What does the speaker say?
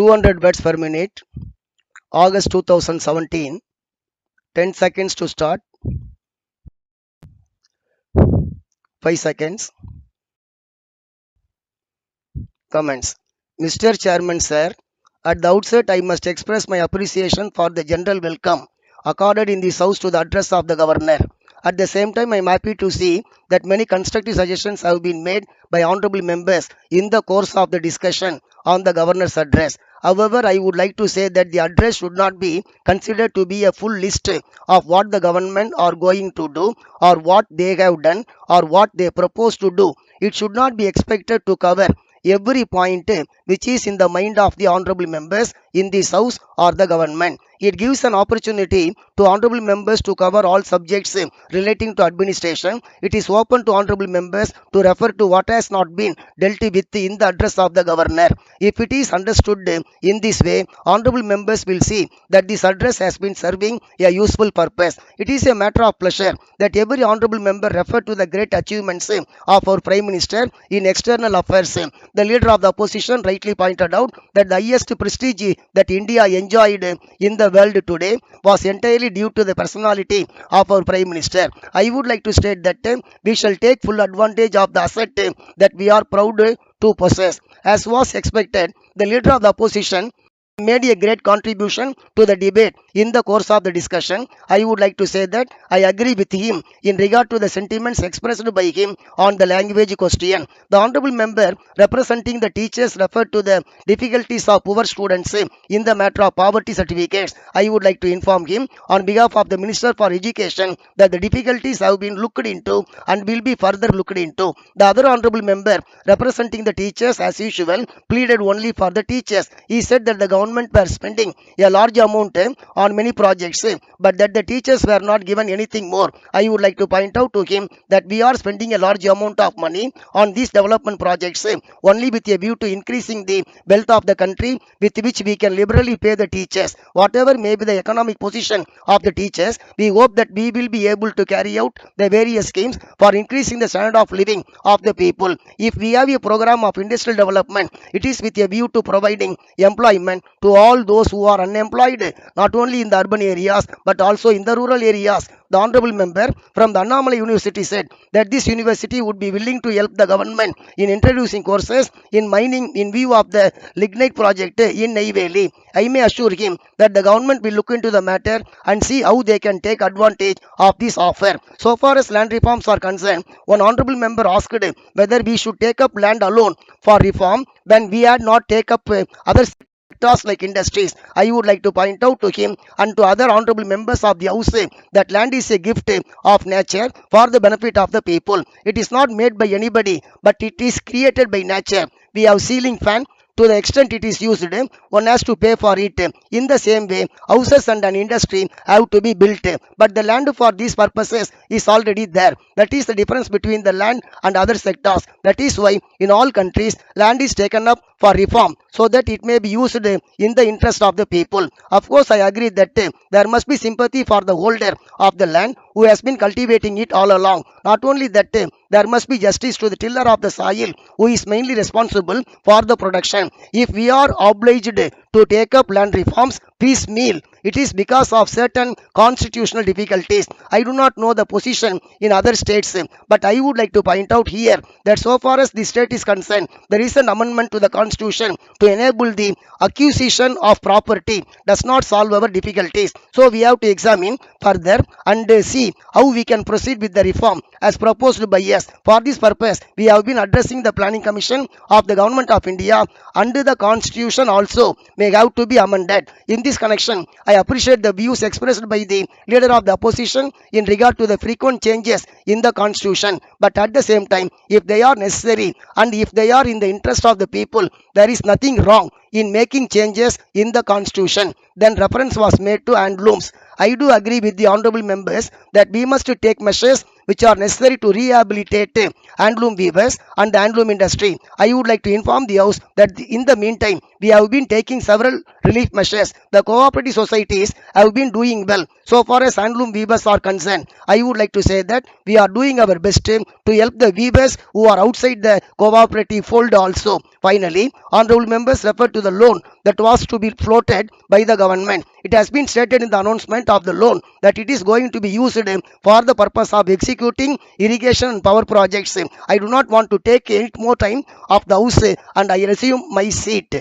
200 words per minute, August 2017. 10 seconds to start. 5 seconds. Comments. Mr. Chairman, sir, at the outset I must express my appreciation for the general welcome accorded in this House to the address of the Governor. At the same time, I am happy to see that many constructive suggestions have been made by honorable members in the course of the discussion on the Governor's address. However, I would like to say that the address should not be considered to be a full list of what the government are going to do or what they have done or what they propose to do. It should not be expected to cover every point which is in the mind of the honorable members in this House or the government. It gives an opportunity to honorable members to cover all subjects relating to administration. It is open to honorable members to refer to what has not been dealt with in the address of the Governor. If it is understood in this way, honorable members will see that this address has been serving a useful purpose. It is a matter of pleasure that every honorable member refer to the great achievements of our Prime Minister in external affairs. The leader of the opposition rightly pointed out that the highest prestige that India enjoyed in the world today was entirely due to the personality of our Prime Minister. I would like to state that we shall take full advantage of the asset that we are proud to possess. As was expected, the leader of the opposition made a great contribution to the debate in the course of the discussion. I would like to say that I agree with him in regard to the sentiments expressed by him on the language question. The honorable member representing the teachers referred to the difficulties of poor students in the matter of poverty certificates. I would like to inform him on behalf of the Minister for Education that the difficulties have been looked into and will be further looked into. The other honorable member representing the teachers, as usual, pleaded only for the teachers. He said that the government were spending a large amount on many projects, but that the teachers were not given anything more. I would like to point out to him that we are spending a large amount of money on these development projects only with a view to increasing the wealth of the country, with which we can liberally pay the teachers. Whatever may be the economic position of the teachers, we hope that we will be able to carry out the various schemes for increasing the standard of living of the people. If we have a program of industrial development, it is with a view to providing employment to all those who are unemployed, not only in the urban areas but also in the rural areas. The honorable member from the Annamalai University said that this university would be willing to help the government in introducing courses in mining in view of the lignite project in Neyveli. I may assure him that the government will look into the matter and see how they can take advantage of this offer. So far as land reforms are concerned, one honorable member asked whether we should take up land alone for reform when we had not take up other sectors like industries. I would like to point out to him and to other honorable members of the House that land is a gift of nature for the benefit of the people. It is not made by anybody, but it is created by nature. We have ceiling fan. To the extent it is used, one has to pay for it. In the same way, houses and an industry have to be built, but the land for these purposes is already there. That is the difference between the land and other sectors. That is why in all countries, land is taken up for reform so that it may be used in the interest of the people. Of course, I agree that there must be sympathy for the holder of the land who has been cultivating it all along. Not only that, there must be justice to the tiller of the soil who is mainly responsible for the production. If we are obliged to take up land reforms piecemeal, it is because of certain constitutional difficulties. I do not know the position in other states, but I would like to point out here that so far as the state is concerned, there is an amendment to the constitution to enable the acquisition of property. Does not solve our difficulties. So we have to examine further and see how we can proceed with the reform as proposed by us. For this purpose, we have been addressing the Planning Commission of the Government of India, and the constitution also may have to be amended. In this connection, I appreciate the views expressed by the leader of the opposition in regard to the frequent changes in the constitution, but at the same time, if they are necessary and if they are in the interest of the people, there is nothing wrong in making changes in the constitution. Then reference was made to handlooms. I do agree with the honorable members that we must take measures which are necessary to rehabilitate handloom weavers and the handloom industry. I would like to inform the House that in the meantime, we have been taking several relief measures. The cooperative societies have been doing well. So far as handloom weavers are concerned, I would like to say that we are doing our best to help the weavers who are outside the cooperative fold also. Finally, honorable members refer to to the loan that was to be floated by the government. It has been stated in the announcement of the loan that it is going to be used for the purpose of executing irrigation and power projects. I do not want to take any more time of the house and I resume my seat.